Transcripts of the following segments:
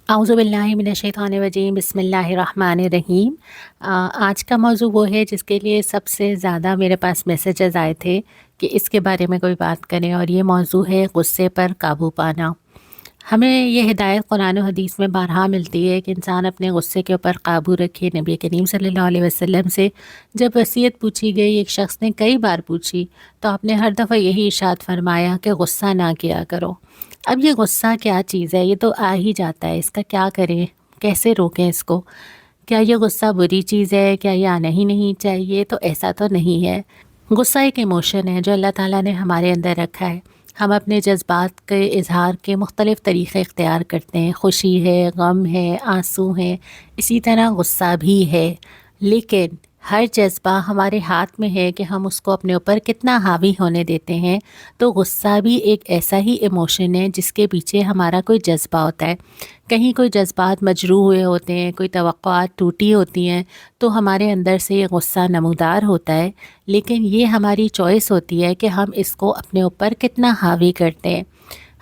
अऊज़ु बिल्लाहि मिनश्शैतानिर्रजीम बिस्मिल्लाहिर्रहमानिर्रहीम। आज का मौजू वो है जिसके लिए सबसे ज़्यादा मेरे पास मैसेजेस आए थे कि इसके बारे में कोई बात करें, और ये मौजू है गुस्से पर काबू पाना। हमें ये हिदायत कुरान और हदीस में बारहा मिलती है कि इंसान अपने गुस्से के ऊपर काबू रखे। नबी करीम सल्लल्लाहु अलैहि वसल्लम से जब वसीयत पूछी गई, एक शख्स ने कई बार पूछी, तो आपने हर दफ़ा यही इरशाद फरमाया कि गुस्सा ना किया करो। अब ये गुस्सा क्या चीज़ है? ये तो आ ही जाता है, इसका क्या करें, कैसे रोकें इसको? क्या ये गुस्सा बुरी चीज़ है? क्या ये आना ही नहीं चाहिए? तो ऐसा तो नहीं है। गुस्सा एक इमोशन है जो अल्लाह ताला ने हमारे अंदर रखा है। हम अपने जज्बात के इज़हार के मुख्तलिफ़ तरीक़े इख्तियार करते हैं। खुशी है, गम है, आंसू हैं, इसी तरह गुस्सा भी है। लेकिन हर जज्बा हमारे हाथ में है कि हम उसको अपने ऊपर कितना हावी होने देते हैं। तो गुस्सा भी एक ऐसा ही इमोशन है जिसके पीछे हमारा कोई जज्बा होता है। कहीं कोई जज्बात मजरूह हुए होते हैं, कोई तवक्कुआत टूटी होती हैं, तो हमारे अंदर से ये गुस्सा नमूदार होता है। लेकिन ये हमारी चॉइस होती है कि हम इसको अपने ऊपर कितना हावी करते हैं,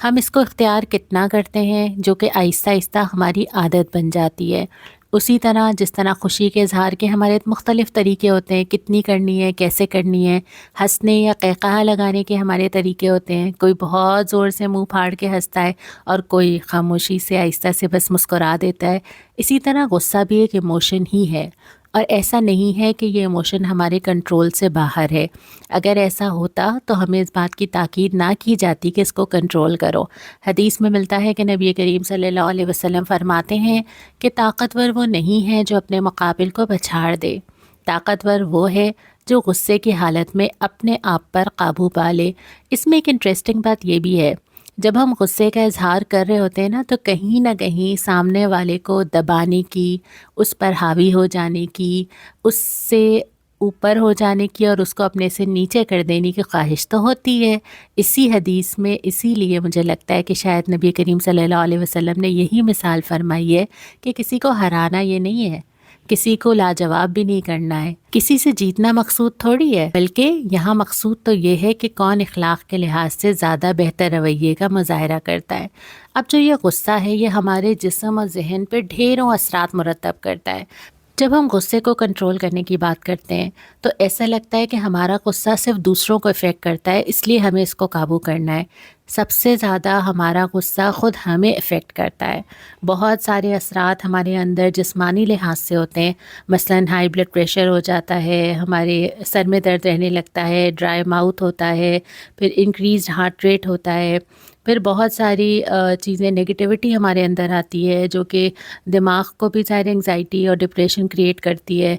हम इसको इख्तियार कितना करते हैं, जो कि आहिस्ता आहिस्ता हमारी आदत बन जाती है। उसी तरह जिस तरह खुशी के इज़हार के हमारे मुख्तलिफ़ तरीक़े होते हैं, कितनी करनी है, कैसे करनी है। हंसने या क़हक़हा लगाने के हमारे तरीक़े होते हैं। कोई बहुत ज़ोर से मुंह फाड़ के हंसता है और कोई खामोशी से आहिस्ता से बस मुस्कुरा देता है। इसी तरह गुस्सा भी एक इमोशन ही है, और ऐसा नहीं है कि ये इमोशन हमारे कंट्रोल से बाहर है। अगर ऐसा होता तो हमें इस बात की ताकीद ना की जाती कि इसको कंट्रोल करो। हदीस में मिलता है कि नबी करीम सल्लल्लाहु अलैहि वसल्लम फरमाते हैं कि ताकतवर वो नहीं है जो अपने मुकाबिल को पछाड़ दे, ताकतवर वो है जो गुस्से की हालत में अपने आप पर काबू पा ले। इसमें एक इंटरेस्टिंग बात ये भी है, जब हम गुस्से का इज़हार कर रहे होते हैं ना, तो कहीं ना कहीं सामने वाले को दबाने की, उस पर हावी हो जाने की, उससे ऊपर हो जाने की और उसको अपने से नीचे कर देने की ख्वाहिश तो होती है। इसी हदीस में इसीलिए मुझे लगता है कि शायद नबी करीम सल्लल्लाहु अलैहि वसल्लम ने यही मिसाल फरमाई है कि किसी को हराना ये नहीं है, किसी को लाजवाब भी नहीं करना है, किसी से जीतना मकसूद थोड़ी है, बल्कि यहाँ मकसूद तो ये है कि कौन इखलाक के लिहाज से ज़्यादा बेहतर रवैये का मुजाहरा करता है। अब जो ये गुस्सा है, ये हमारे जिस्म और जहन पर ढेरों असरात मुरतब करता है। जब हम गुस्से को कंट्रोल करने की बात करते हैं तो ऐसा लगता है कि हमारा गुस्सा सिर्फ दूसरों को इफ़ेक्ट करता है, इसलिए हमें इसको काबू करना है। सबसे ज़्यादा हमारा गुस्सा ख़ुद हमें इफ़ेक्ट करता है। बहुत सारे असरात हमारे अंदर जिस्मानी लिहाज से होते हैं। मसलन हाई ब्लड प्रेशर हो जाता है, हमारे सर में दर्द रहने लगता है, ड्राई माउथ होता है, फिर इंक्रीज़ हार्ट रेट होता है, फिर बहुत सारी चीज़ें नेगेटिविटी हमारे अंदर आती है जो कि दिमाग को भी ज़्यादा एंग्जाइटी और डिप्रेशन क्रिएट करती है।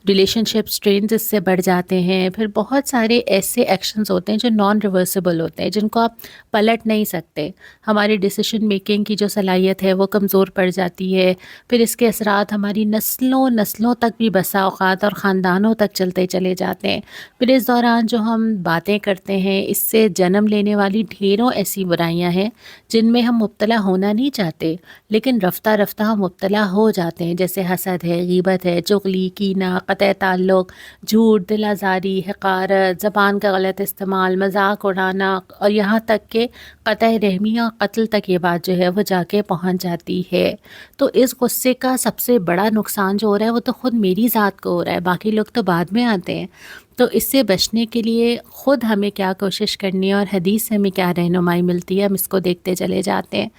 रिलेशनशिप स्ट्रेन्स इससे बढ़ जाते हैं। फिर बहुत सारे ऐसे एक्शंस होते हैं जो नॉन रिवर्सिबल होते हैं, जिनको आप पलट नहीं सकते। हमारी डिसीजन मेकिंग की जो सलाहियत है वो कमज़ोर पड़ जाती है। फिर इसके असरात हमारी नस्लों नस्लों तक भी बसा औक़ात और ख़ानदानों तक चलते चले जाते हैं। फिर इस दौरान जो हम बातें करते हैं, इससे जन्म लेने वाली ढेरों ऐसी बुराइयां हैं जिनमें हम मुब्तला होना नहीं चाहते, लेकिन रफ्ता रफ्ता हम मुब्तला हो जाते हैं। जैसे हसद है, गीबत है, चुगली, कीना, क़तई ताल्लुक़, झूठ, दिल आज़ारी, हक़ारत, ज़बान का गलत इस्तेमाल, मजाक उड़ाना, और यहाँ तक कि क़तई रहमी और कत्ल तक ये बात जो है वो जाके पहुँच जाती है। तो इस गुस्से का सबसे बड़ा नुकसान जो हो रहा है वो तो ख़ुद मेरी ज़ात को हो रहा है, बाकी लोग तो बाद में आते हैं। तो इससे बचने के लिए ख़ुद हमें क्या कोशिश करनी है और हदीस से हमें क्या रहनुमाई मिलती है, हम इसको देखते चले जाते हैं।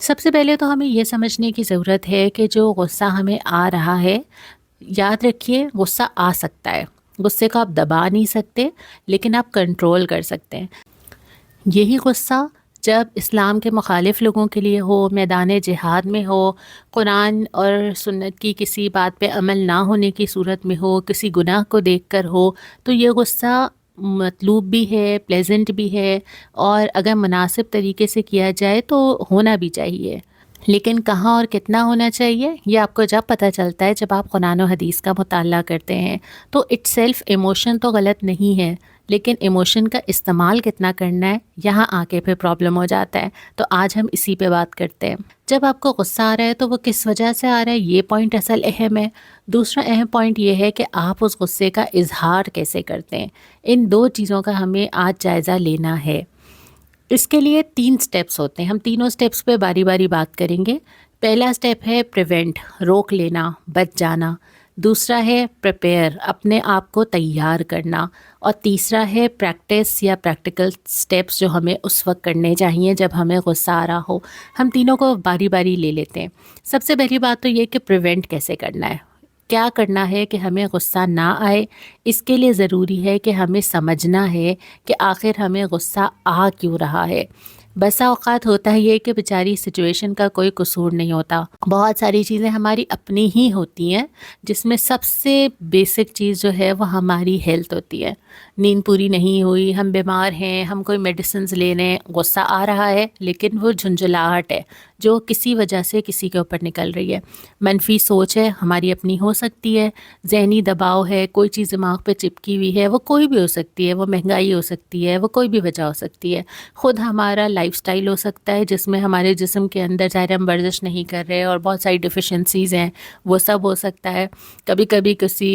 सबसे पहले तो हमें ये समझने की ज़रूरत है कि जो गुस्सा हमें आ रहा है, याद रखिए गुस्सा आ सकता है, गुस्से को आप दबा नहीं सकते, लेकिन आप कंट्रोल कर सकते हैं। यही गुस्सा जब इस्लाम के मुखालिफ लोगों के लिए हो, मैदान जिहाद में हो, कुरान और सुन्नत की किसी बात पे अमल ना होने की सूरत में हो, किसी गुनाह को देखकर हो, तो ये गुस्सा मतलूब भी है, प्लेजेंट भी है, और अगर मुनासिब तरीके से किया जाए तो होना भी चाहिए। लेकिन कहाँ और कितना होना चाहिए, ये आपको जब पता चलता है जब आप कुरान और हदीस का मुताला करते हैं। तो इट्सेल्फ इमोशन तो गलत नहीं है, लेकिन इमोशन का इस्तेमाल कितना करना है, यहाँ आके फिर प्रॉब्लम हो जाता है। तो आज हम इसी पे बात करते हैं। जब आपको गुस्सा आ रहा है तो वो किस वजह से आ रहा है, ये पॉइंट असल अहम है। दूसरा अहम पॉइंट ये है कि आप उस गुस्से का इजहार कैसे करते हैं। इन दो चीज़ों का हमें आज जायज़ा लेना है। इसके लिए 3 स्टेप्स होते हैं, हम तीनों स्टेप्स पे बारी बारी बात करेंगे। पहला स्टेप है प्रिवेंट, रोक लेना, बच जाना। दूसरा है प्रिपेयर, अपने आप को तैयार करना। और तीसरा है प्रैक्टिस या प्रैक्टिकल स्टेप्स जो हमें उस वक्त करने चाहिए जब हमें गुस्सा आ रहा हो। हम तीनों को बारी बारी ले लेते हैं। सबसे पहली बात तो ये कि प्रिवेंट कैसे करना है, क्या करना है कि हमें गुस्सा ना आए। इसके लिए ज़रूरी है कि हमें समझना है कि आखिर हमें गुस्सा आ क्यों रहा है। बसा औक़ात होता है ये कि बेचारी सिचुएशन का कोई कसूर नहीं होता, बहुत सारी चीज़ें हमारी अपनी ही होती हैं, जिसमें सबसे बेसिक चीज़ जो है वो हमारी हेल्थ होती है। नींद पूरी नहीं हुई, हम बीमार हैं, हम कोई मेडिसिन्स ले रहे हैं, गुस्सा आ रहा है, लेकिन वो झुंझलाहट है जो किसी वजह से किसी के ऊपर निकल रही है। मनफी सोच है हमारी अपनी हो सकती है, ज़हनी दबाव है, कोई चीज़ दिमाग पे चिपकी हुई है, वो कोई भी हो सकती है, वो महंगाई हो सकती है, वो कोई भी वजह हो सकती है। ख़ुद हमारा लाइफस्टाइल हो सकता है जिसमें हमारे जिस्म के अंदर ज़ाहिर हम वर्जिश नहीं कर रहे और बहुत सारी डिफिशेंसीज़ हैं, वो सब हो सकता है। कभी कभी किसी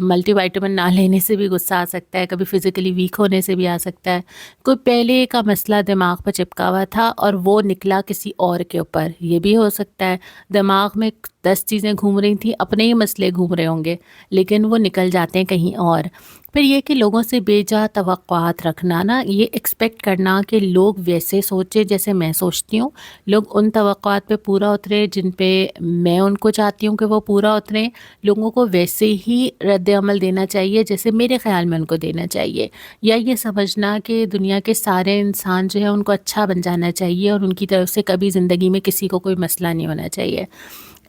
मल्टीविटामिन ना लेने से भी गुस्सा आ सकता है, कभी फ़िज़िकली वीक होने से भी आ सकता है। कोई पहले का मसला दिमाग पर चिपका हुआ था और वो निकला किसी और के ऊपर, ये भी हो सकता है। दिमाग में 10 चीज़ें घूम रही थी, अपने ही मसले घूम रहे होंगे, लेकिन वो निकल जाते हैं कहीं और। फिर ये कि लोगों से बेजा तवक्कुआत रखना ना, ये एक्सपेक्ट करना कि लोग वैसे सोचे जैसे मैं सोचती हूँ, लोग उन तवक्कुआत पे पूरा उतरे जिन पे मैं उनको चाहती हूँ कि वो पूरा उतरें, लोगों को वैसे ही रद्द अमल देना चाहिए जैसे मेरे ख़्याल में उनको देना चाहिए। या ये समझना कि दुनिया के सारे इंसान जो है उनको अच्छा बन जाना चाहिए और उनकी तरफ से कभी ज़िंदगी में किसी को कोई मसला नहीं होना चाहिए।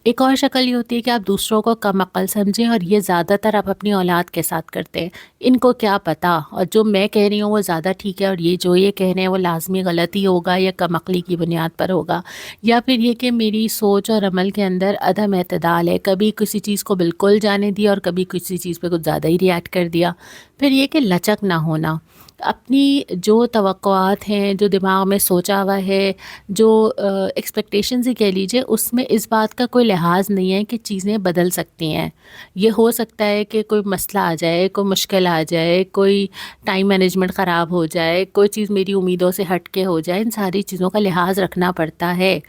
एक और शक्ल ये होती है कि आप दूसरों को कम अक्ल समझें, और ये ज़्यादातर आप अपनी औलाद के साथ करते हैं। इनको क्या पता, और जो मैं कह रही हूँ वो ज़्यादा ठीक है और ये जो ये कह रहे हैं वो लाजमी गलती होगा या कम अक्ली की बुनियाद पर होगा। या फिर ये कि मेरी सोच और अमल के अंदर अदम एतदाल है, कभी किसी चीज़ को बिल्कुल जाने दिया और कभी किसी चीज़ पे कुछ ज़्यादा ही रिएक्ट कर दिया। फिर ये कि लचक ना होना, अपनी जो तवक्कुआत हैं, जो दिमाग में सोचा हुआ है, जो एक्सपेक्टेशंस ही कह लीजिए, उसमें इस बात का कोई लिहाज नहीं है कि चीज़ें बदल सकती हैं। ये हो सकता है कि कोई मसला आ जाए, कोई मुश्किल आ जाए, कोई टाइम मैनेजमेंट ख़राब हो जाए, कोई चीज़ मेरी उम्मीदों से हट के हो जाए, इन सारी चीज़ों का लिहाज रखना पड़ता है।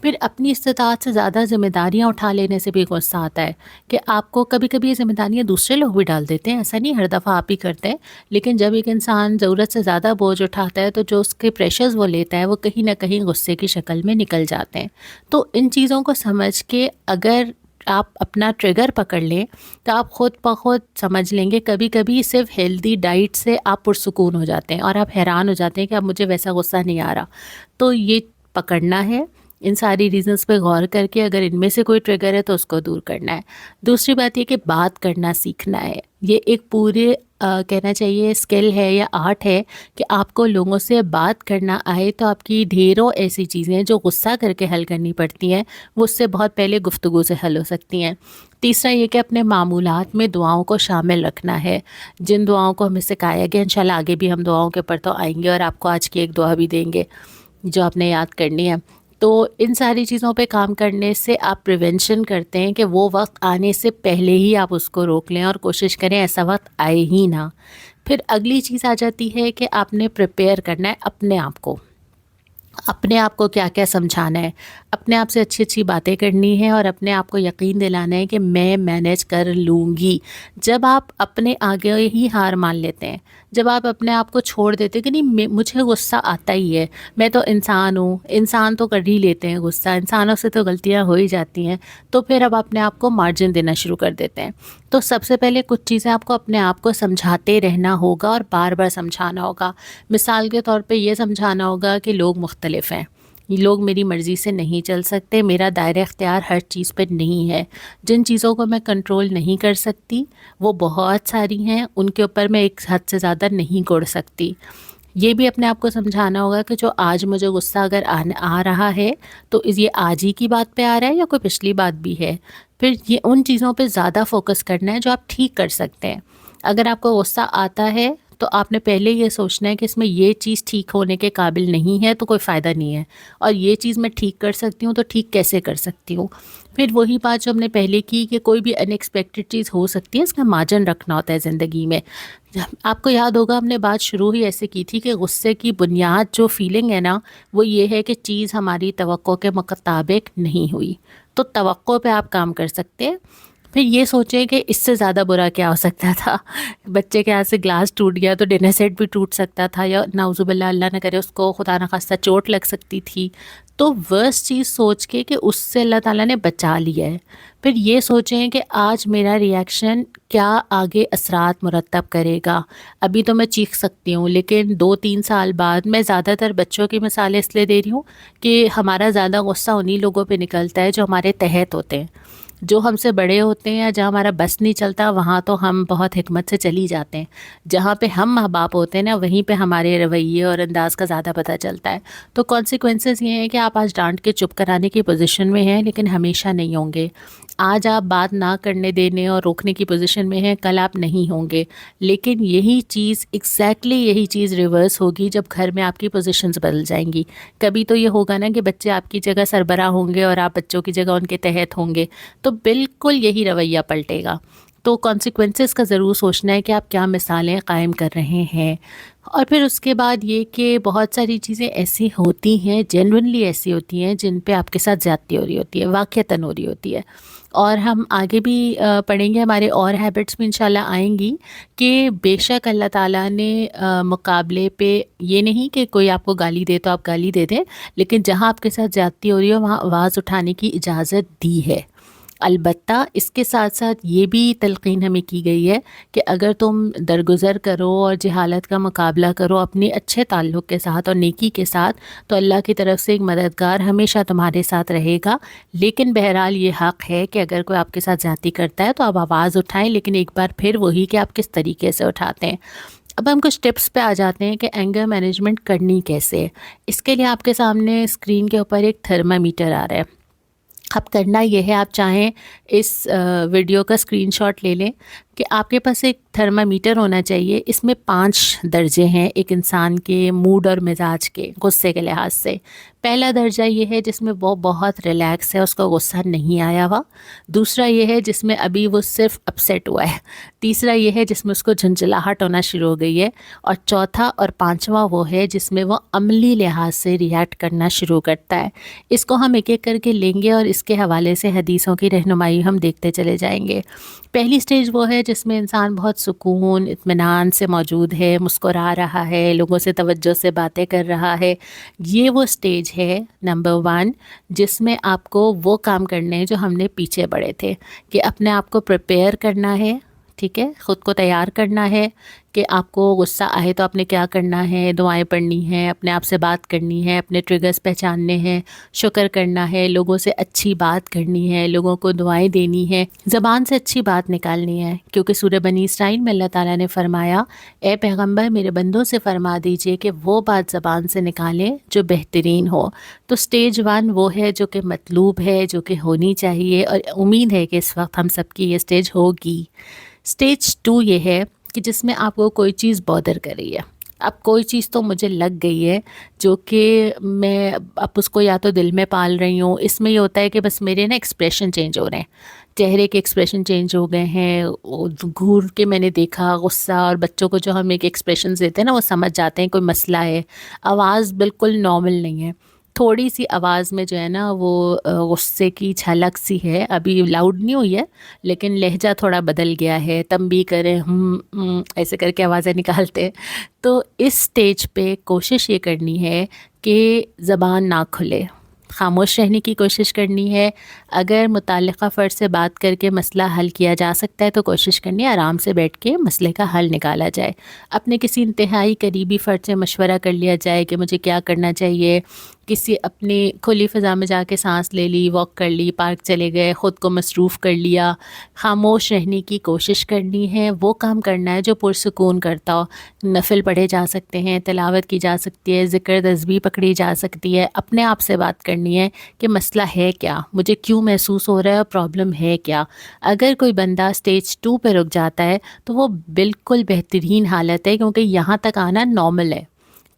फिर अपनी इस्तिताअत से ज़्यादा ज़िम्मेदारियाँ उठा लेने से भी गुस्सा आता है कि आपको कभी कभी ये ज़िम्मेदारियाँ दूसरे लोग भी डाल देते हैं, ऐसा नहीं हर दफ़ा आप ही करते हैं, लेकिन जब एक इंसान ज़रूरत से ज़्यादा बोझ उठाता है तो जो उसके प्रेशर्स वो लेता है वो कहीं ना कहीं गुस्से की शक्ल में निकल जाते हैं। तो इन चीज़ों को समझ के अगर आप अपना ट्रिगर पकड़ लें तो आप ख़ुद ब खुद समझ लेंगे। कभी कभी सिर्फ हेल्दी डाइट से आप पुरसुकून हो जाते हैं और आप हैरान हो जाते हैं कि अब मुझे वैसा गुस्सा नहीं आ रहा। तो ये पकड़ना है, इन सारी रीज़न्स पे गौर करके अगर इनमें से कोई ट्रिगर है तो उसको दूर करना है। दूसरी बात ये कि बात करना सीखना है। ये एक पूरे कहना चाहिए स्किल है या आर्ट है कि आपको लोगों से बात करना आए। तो आपकी ढेरों ऐसी चीज़ें जो गुस्सा करके हल करनी पड़ती हैं वो उससे बहुत पहले गुफ्तगू से हल हो सकती हैं। तीसरा ये कि अपने मामूलात में दुआओं को शामिल रखना है, जिन दुआओं को हमें सिखाया गया। इंशाल्लाह आगे भी हम दुआओं के ऊपर तो आएंगे और आपको आज की एक दुआ भी देंगे जो आपने याद करनी है। तो इन सारी चीज़ों पे काम करने से आप प्रिवेंशन करते हैं कि वो वक्त आने से पहले ही आप उसको रोक लें और कोशिश करें ऐसा वक्त आए ही ना। फिर अगली चीज़ आ जाती है कि आपने प्रिपेयर करना है अपने आप को। अपने आप को क्या क्या समझाना है, अपने आप से अच्छी अच्छी बातें करनी है और अपने आप को यकीन दिलाना है कि मैं मैनेज कर लूँगी। जब आप अपने आगे ही हार मान लेते हैं, जब आप अपने आप को छोड़ देते हैं कि नहीं मुझे गुस्सा आता ही है, मैं तो इंसान हूँ, इंसान तो कर ही लेते हैं गुस्सा, इंसानों से तो गलतियाँ हो ही जाती हैं, तो फिर अब अपने आप को मार्जिन देना शुरू कर देते हैं। तो सबसे पहले कुछ चीज़ें आपको अपने आप को समझाते रहना होगा और बार बार समझाना होगा। मिसाल के तौर पे ये समझाना होगा कि लोग मुख्तलिफ हैं, ये लोग मेरी मर्ज़ी से नहीं चल सकते, मेरा दायरा इख्तियार हर चीज़ पे नहीं है, जिन चीज़ों को मैं कंट्रोल नहीं कर सकती वो बहुत सारी हैं, उनके ऊपर मैं एक हद से ज़्यादा नहीं कोड़ सकती। ये भी अपने आप को समझाना होगा कि जो आज मुझे गुस्सा अगर आ रहा है तो ये आज ही की बात पे आ रहा है या कोई पिछली बात भी है। फिर ये उन चीज़ों पे ज़्यादा फोकस करना है जो आप ठीक कर सकते हैं। अगर आपको गुस्सा आता है تو آپ نے پہلے یہ سوچنا ہے کہ اس میں یہ چیز ٹھیک ہونے کے قابل نہیں ہے تو کوئی فائدہ نہیں ہے، اور یہ چیز میں ٹھیک کر سکتی ہوں تو ٹھیک کیسے کر سکتی ہوں۔ پھر وہی بات جو ہم نے پہلے کی کہ کوئی بھی ان ایکسپیکٹڈ چیز ہو سکتی ہے، اس کا مارجن رکھنا ہوتا ہے زندگی میں۔ آپ کو یاد ہوگا ہم نے بات شروع ہی ایسے کی تھی کہ غصے کی بنیاد جو فیلنگ ہے نا، وہ یہ ہے کہ چیز ہماری توقع کے مطابق نہیں ہوئی، تو توقع پہ آپ کام کر سکتے ہیں۔ پھر یہ سوچیں کہ اس سے زیادہ برا کیا ہو سکتا تھا، بچے کے ہاتھ سے گلاس ٹوٹ گیا تو ڈنر سیٹ بھی ٹوٹ سکتا تھا، یا نعوذ باللہ اللہ نہ کرے اس کو خدا نخواستہ چوٹ لگ سکتی تھی۔ تو ورسٹ چیز سوچ کے کہ اس سے اللہ تعالیٰ نے بچا لیا ہے۔ پھر یہ سوچیں کہ آج میرا ریئیکشن کیا آگے اثرات مرتب کرے گا۔ ابھی تو میں چیخ سکتی ہوں، لیکن 2-3 سال بعد، میں زیادہ تر بچوں کی مثالیں اس لیے دے رہی ہوں کہ ہمارا زیادہ غصہ انہی لوگوں پہ نکلتا ہے جو ہمارے تحت ہوتے ہیں، جو ہم سے بڑے ہوتے ہیں یا جہاں ہمارا بس نہیں چلتا وہاں تو ہم بہت حکمت سے چلی جاتے ہیں، جہاں پہ ہم ماں باپ ہوتے ہیں نا وہیں پہ ہمارے رویے اور انداز کا زیادہ پتہ چلتا ہے۔ تو کانسیکوینسز یہ ہیں کہ آپ آج ڈانٹ کے چپ کرانے کی پوزیشن میں ہیں، لیکن ہمیشہ نہیں ہوں گے۔ آج آپ بات نہ کرنے دینے اور روکنے کی پوزیشن میں ہیں، کل آپ نہیں ہوں گے۔ لیکن یہی چیز ایگزیکٹلی یہی چیز ریورس ہوگی جب گھر میں آپ کی پوزیشنز بدل جائیں گی۔ کبھی تو یہ ہوگا نا کہ بچے آپ کی جگہ سربراہ ہوں گے اور آپ بچوں کی جگہ ان کے تحت ہوں گے، تو بالکل یہی رویہ پلٹے گا۔ تو کانسیکوینسز کا ضرور سوچنا ہے کہ آپ کیا مثالیں قائم کر رہے ہیں۔ اور پھر اس کے بعد یہ کہ بہت ساری چیزیں ایسی ہوتی ہیں، جینوئنلی ایسی ہوتی ہیں، جن پہ آپ کے ساتھ زیادتی ہو رہی ہوتی ہے، واقعتاً ہو رہی ہوتی ہے، اور ہم آگے بھی پڑھیں گے، ہمارے اور ہیبٹس بھی انشاءاللہ آئیں گی کہ بے شک اللہ تعالیٰ نے مقابلے پہ یہ نہیں کہ کوئی آپ کو گالی دے تو آپ گالی دے دیں، لیکن جہاں آپ کے ساتھ زیادتی ہو رہی ہے وہاں آواز اٹھانے کی اجازت دی ہے۔ البتہ اس کے ساتھ ساتھ یہ بھی تلقین ہمیں کی گئی ہے کہ اگر تم درگزر کرو اور جہالت کا مقابلہ کرو اپنے اچھے تعلق کے ساتھ اور نیکی کے ساتھ، تو اللہ کی طرف سے ایک مددگار ہمیشہ تمہارے ساتھ رہے گا۔ لیکن بہرحال یہ حق ہے کہ اگر کوئی آپ کے ساتھ زیادتی کرتا ہے تو آپ آواز اٹھائیں، لیکن ایک بار پھر وہی کہ آپ کس طریقے سے اٹھاتے ہیں۔ اب ہم کچھ ٹپس پہ آ جاتے ہیں کہ اینگر مینجمنٹ کرنی کیسے ہے۔ اس کے لیے آپ کے سامنے اسکرین کے اوپر ایک تھرما میٹر آ رہا ہے۔ اب کرنا یہ ہے، آپ چاہیں اس ویڈیو کا اسکرین شاٹ لے لیں کہ آپ کے پاس ایک تھرما میٹر ہونا چاہیے۔ اس میں 5 درجے ہیں ایک انسان کے موڈ اور مزاج کے، غصے کے لحاظ سے۔ پہلا درجہ یہ ہے جس میں وہ بہت ریلیکس ہے، اس کو غصہ نہیں آیا ہوا۔ دوسرا یہ ہے جس میں ابھی وہ صرف اپسیٹ ہوا ہے۔ تیسرا یہ ہے جس میں اس کو جھنجھلاہٹ ہونا شروع ہو گئی ہے، اور چوتھا اور پانچواں وہ ہے جس میں وہ عملی لحاظ سے ریئیکٹ کرنا شروع کرتا ہے۔ اس کو ہم ایک ایک کر کے لیں گے اور اس کے حوالے سے حدیثوں کی رہنمائی ہم دیکھتے چلے جائیں گے۔ پہلی سٹیج وہ ہے جس میں انسان بہت سکون اطمینان سے موجود ہے، مسکرا رہا ہے، لوگوں سے توجہ سے باتیں کر رہا ہے۔ یہ وہ سٹیج ہے نمبر 1 جس میں آپ کو وہ کام کرنے ہیں جو ہم نے پیچھے پڑھے تھے، کہ اپنے آپ کو پریپیئر کرنا ہے، ٹھیک ہے، خود کو تیار کرنا ہے کہ آپ کو غصہ آئے تو آپ نے کیا کرنا ہے، دعائیں پڑھنی ہیں، اپنے آپ سے بات کرنی ہے، اپنے ٹریگرز پہچاننے ہیں، شکر کرنا ہے، لوگوں سے اچھی بات کرنی ہے، لوگوں کو دعائیں دینی ہے، زبان سے اچھی بات نکالنی ہے، کیونکہ سورہ بنی اسرائیل میں اللہ تعالیٰ نے فرمایا، اے پیغمبر میرے بندوں سے فرما دیجئے کہ وہ بات زبان سے نکالیں جو بہترین ہو۔ تو سٹیج 1 وہ ہے جو کہ مطلوب ہے، جو کہ ہونی چاہیے، اور امید ہے کہ اس وقت ہم سب کی یہ سٹیج ہوگی۔ سٹیج 2 یہ ہے کہ جس میں آپ کو کوئی چیز بودر کر رہی ہے۔ اب کوئی چیز تو مجھے لگ گئی ہے جو کہ میں اب اس کو یا تو دل میں پال رہی ہوں۔ اس میں یہ ہوتا ہے کہ بس میرے نا ایکسپریشن چینج ہو رہے ہیں، چہرے کے ایکسپریشن چینج ہو گئے ہیں، گھور کے میں نے دیکھا غصہ، اور بچوں کو جو ہم ایک ایکسپریشن دیتے ہیں نا وہ سمجھ جاتے ہیں کوئی مسئلہ ہے۔ آواز بالکل نارمل نہیں ہے، تھوڑی سی آواز میں جو ہے نا وہ غصے کی جھلک سی ہے، ابھی لاؤڈ نہیں ہوئی ہے لیکن لہجہ تھوڑا بدل گیا ہے، تنبیہ کریں ایسے کر کے آوازیں نکالتے ہیں۔ تو اس سٹیج پہ کوشش یہ کرنی ہے کہ زبان نہ کھلے، خاموش رہنے کی کوشش کرنی ہے۔ اگر متعلقہ فرد سے بات کر کے مسئلہ حل کیا جا سکتا ہے تو کوشش کرنی ہے آرام سے بیٹھ کے مسئلے کا حل نکالا جائے۔ اپنے کسی انتہائی قریبی فرد سے مشورہ کر لیا جائے کہ مجھے کیا کرنا چاہیے، किसी अपनी खुली फ़ज़ा में जाके सांस ले ली, वॉक कर ली, पार्क चले गए, ख़ुद को मसरूफ़ कर लिया, खामोश रहने की कोशिश करनी है, वो काम करना है जो पुरसुकून करता हो। नफ़िल पढ़े जा सकते हैं, तिलावत की जा सकती है, ज़िक्र तस्बीह पकड़ी जा सकती है। अपने आप से बात करनी है कि मसला है क्या, मुझे क्यों महसूस हो रहा है और प्रॉब्लम है क्या। अगर कोई बंदा स्टेज 2 पे रुक जाता है तो वो बिल्कुल बेहतरीन हालत है, क्योंकि यहाँ तक आना नॉर्मल है।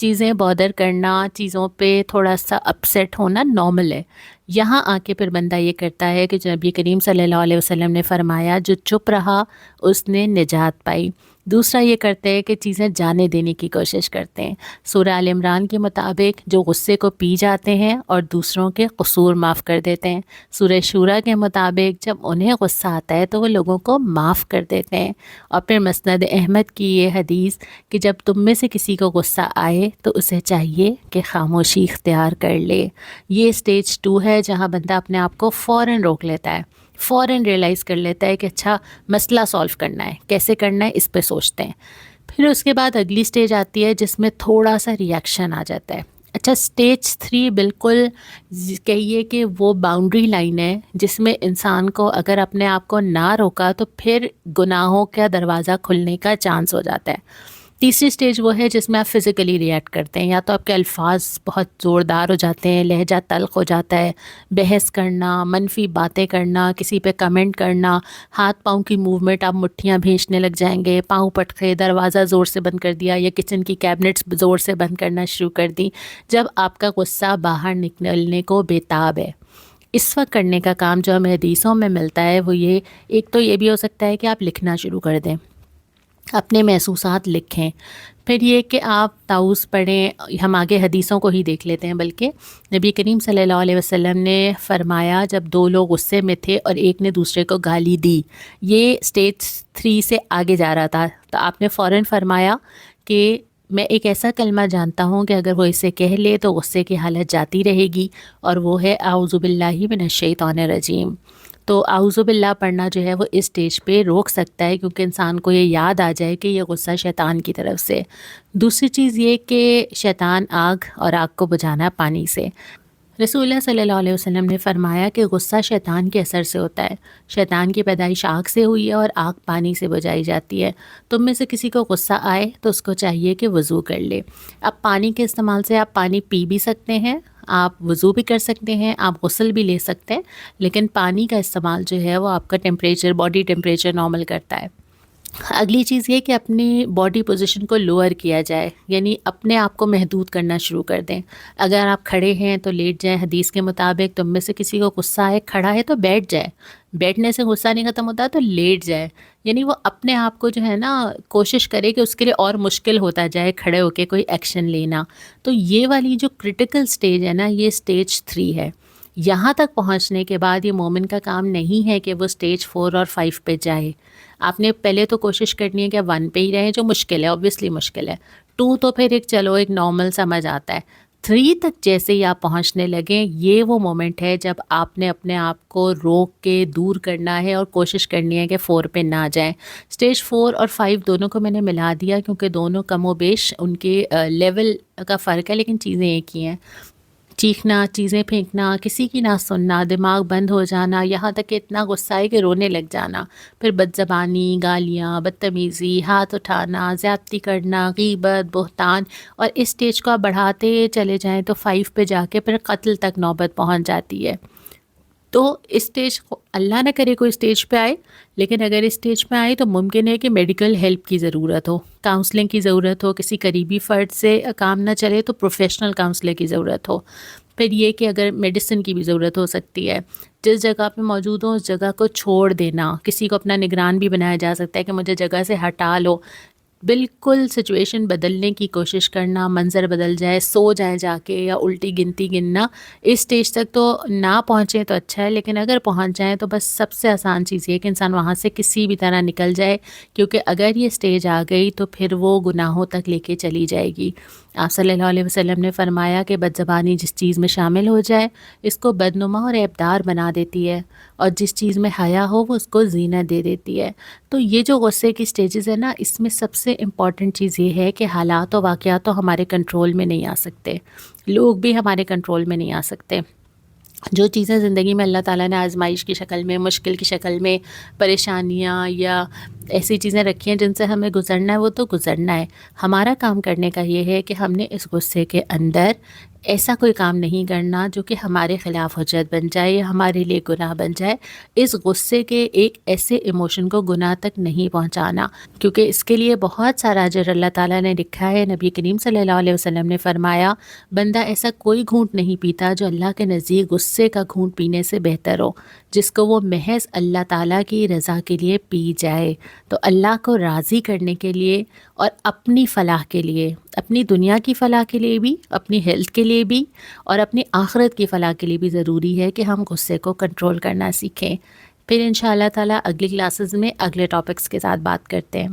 चीज़ें बॉदर करना, चीज़ों पे थोड़ा सा अपसेट होना नॉर्मल है। यहाँ आके फिर बंदा ये करता है कि जो नबी करीम सल्लल्लाहु अलैहि वसल्लम ने फरमाया, जो चुप रहा उसने निजात पाई। दूसरा ये करते हैं कि चीज़ें जाने देने की कोशिश करते हैं। सूरह आल इमरान के मुताबिक जो गुस्से को पी जाते हैं और दूसरों के कसूर माफ़ कर देते हैं। सूरह शूरा के मुताबिक जब उन्हें गुस्सा आता है तो वो लोगों को माफ़ कर देते हैं। और फिर मसनद अहमद की ये हदीस कि जब तुम में से किसी को गुस्सा आए तो उसे चाहिए कि खामोशी इख्तियार कर ले। ये स्टेज 2 है जहाँ बंदा अपने आप को फ़ौरन रोक लेता है, फ़ौरन रियलाइज़ कर लेता है कि अच्छा मसला सॉल्व करना है, कैसे करना है इस पे सोचते हैं। फिर उसके बाद अगली स्टेज आती है जिसमें थोड़ा सा रिएक्शन आ जाता है। अच्छा, स्टेज 3 बिल्कुल कहिए कि वो बाउंड्री लाइन है जिसमें इंसान को अगर अपने आप को ना रोका तो फिर गुनाहों का दरवाज़ा खुलने का चांस हो जाता है। तीसरी स्टेज वो है जिसमें आप फ़िज़िकली रिएक्ट करते हैं, या तो आपके अल्फाज बहुत ज़ोरदार हो जाते हैं, लहजा तल्ख़ हो जाता है, बहस करना, मनफी बातें करना, किसी पे कमेंट करना, हाथ पाँव की मूवमेंट, आप मुट्ठियाँ भींचने लग जाएंगे, पाँव पटके, दरवाज़ा ज़ोर से बंद कर दिया या किचन की कैबिनेट्स ज़ोर से बंद करना शुरू कर दी। जब आपका गुस्सा बाहर निकलने को बेताब है, इस वक्त करने का काम जो हमें हदीसों में मिलता है वो ये, एक तो ये भी हो सकता है कि आप लिखना शुरू कर दें, अपने महसूसात लिखें। फिर ये कि आप ताउज़ पढ़ें। हम आगे हदीसों को ही देख लेते हैं। बल्कि नबी करीम सल्लल्लाहु अलैहि वसल्लम ने फरमाया, जब दो लोग गुस्से में थे और एक ने दूसरे को गाली दी, ये स्टेज 3 से आगे जा रहा था, तो आपने फ़ौरन फरमाया कि मैं एक ऐसा कलमा जानता हूँ कि अगर वो इसे कह ले तो गुस्से की हालत जाती रहेगी, और वो है आऊज़ु बिल्लाहि मिनश शैतानिर रजीम। तो आऊज़ु बिल्लाह पढ़ना जो है वो इस स्टेज पे रोक सकता है, क्योंकि इंसान को ये याद आ जाए कि ये गुस्सा शैतान की तरफ से। दूसरी चीज़ ये कि शैतान आग, और आग को बुझाना पानी से। रसूलुल्लाह सल्लल्लाहु अलैहि वसल्लम ने फरमाया कि गुस्सा शैतान के असर से होता है। शैतान की पैदाइश आग से हुई है और आग पानी से बुझाई जाती है। तुम में से किसी को गुस्सा आए तो उसको चाहिए कि वज़ू कर ले। अब पानी के इस्तेमाल से आप पानी पी भी सकते हैं, आप वज़ू भी कर सकते हैं, आप गुस्ल भी ले सकते हैं, लेकिन पानी का इस्तेमाल जो है वो आपका टेम्परेचर, बॉडी टेम्परेचर नॉर्मल करता है। अगली चीज़ ये कि अपनी बॉडी पोजीशन को लोअर किया जाए, यानी अपने आप को महदूद करना शुरू कर दें। अगर आप खड़े हैं तो लेट जाएं। हदीस के मुताबिक तुम में से किसी को गुस्सा आए, खड़ा है तो बैठ जाए, बैठने से गुस्सा नहीं ख़त्म होता तो लेट जाए। यानी वो अपने आप को जो है ना, कोशिश करे कि उसके लिए और मुश्किल होता जाए खड़े होकर कोई एक्शन लेना। तो ये वाली जो क्रिटिकल स्टेज है ना, ये स्टेज 3 है। यहाँ तक पहुँचने के बाद ये मोमिन का काम नहीं है कि वो स्टेज 4 और 5 पे जाए। आपने पहले तो कोशिश करनी है कि 1 पे ही रहें, जो मुश्किल है, ऑब्वियसली मुश्किल है। 2 तो फिर एक चलो एक नॉर्मल समझ आता है। 3 तक जैसे ही आप पहुँचने लगें, ये वो मोमेंट है जब आपने अपने आप को रोक के दूर करना है और कोशिश करनी है कि 4 पे ना जाएं। स्टेज 4 और 5 दोनों को मैंने मिला दिया, क्योंकि दोनों कमोबेश उनके लेवल का फ़र्क है, लेकिन चीज़ें एक ही हैं। चीखना, चीज़ें फेंकना, किसी की ना सुनना, दिमाग बंद हो जाना, यहाँ तक कि इतना गुस्सा है कि रोने लग जाना, फिर बदज़बानी, गालियाँ, बदतमीज़ी, हाथ उठाना, ज़्यादती करना, गीबत, बुहतान, और इस स्टेज को आप बढ़ाते चले जाएं तो 5 पे जाके फिर कत्ल तक नौबत पहुँच जाती है। तो इस स्टेज को अल्लाह न करे कोई स्टेज पे आए, लेकिन अगर इस स्टेज पे आए तो मुमकिन है कि मेडिकल हेल्प की ज़रूरत हो, काउंसलिंग की ज़रूरत हो, किसी करीबी फ़र्द से काम ना चले तो प्रोफेशनल काउंसलर की ज़रूरत हो। फिर ये कि अगर मेडिसिन की भी ज़रूरत हो सकती है। जिस जगह पे मौजूद हो उस जगह को छोड़ देना, किसी को अपना निगरान भी बनाया जा सकता है कि मुझे जगह से हटा लो। बिल्कुल सिचुएशन बदलने की कोशिश करना, मंज़र बदल जाए, सो जाए जाके, या उल्टी गिनती गिनना। इस स्टेज तक तो ना पहुँचे तो अच्छा है, लेकिन अगर पहुँच जाएँ तो बस सबसे आसान चीज़ ये कि इंसान वहाँ से किसी भी तरह निकल जाए, क्योंकि अगर ये स्टेज आ गई तो फिर वो गुनाहों तक लेके चली जाएगी। आप सल्लल्लाहु अलैहि वसल्लम ने फरमाया कि बदज़बानी जिस चीज़ में शामिल हो जाए इसको बदनुमा और ऐबदार बना देती है, और जिस चीज़ में हया हो वो उसको ज़ीनत दे देती है। तो ये जो गुस्से की स्टेजेस है ना, इसमें सबसे سے امپورٹنٹ چیز یہ ہے کہ حالات و واقعات تو ہمارے کنٹرول میں نہیں آ سکتے، لوگ بھی ہمارے کنٹرول میں نہیں آ سکتے۔ جو چیزیں زندگی میں اللہ تعالیٰ نے آزمائش کی شکل میں، مشکل کی شکل میں، پریشانیاں یا ایسی چیزیں رکھی ہیں جن سے ہمیں گزرنا ہے، وہ تو گزرنا ہے۔ ہمارا کام کرنے کا یہ ہے کہ ہم نے اس غصے کے اندر ایسا کوئی کام نہیں کرنا جو کہ ہمارے خلاف حجت بن جائے یا ہمارے لیے گناہ بن جائے۔ اس غصے کے ایک ایسے ایموشن کو گناہ تک نہیں پہنچانا، کیونکہ اس کے لیے بہت سارا اجر اللہ تعالیٰ نے لکھا ہے۔ نبی کریم صلی اللہ علیہ وسلم نے فرمایا، بندہ ایسا کوئی گھونٹ نہیں پیتا جو اللہ کے نزدیک غصے کا گھونٹ پینے سے بہتر ہو، جس کو وہ محض اللہ تعالیٰ کی رضا کے لیے پی جائے۔ تو اللہ کو راضی کرنے کے لیے اور اپنی فلاح کے لیے، اپنی دنیا کی فلاح کے لیے بھی، اپنی ہیلتھ کے لیے بھی اور اپنی آخرت کی فلاح کے لیے بھی ضروری ہے کہ ہم غصے کو کنٹرول کرنا سیکھیں۔ پھر انشاءاللہ تعالیٰ اگلی کلاسز میں اگلے ٹاپکس کے ساتھ بات کرتے ہیں۔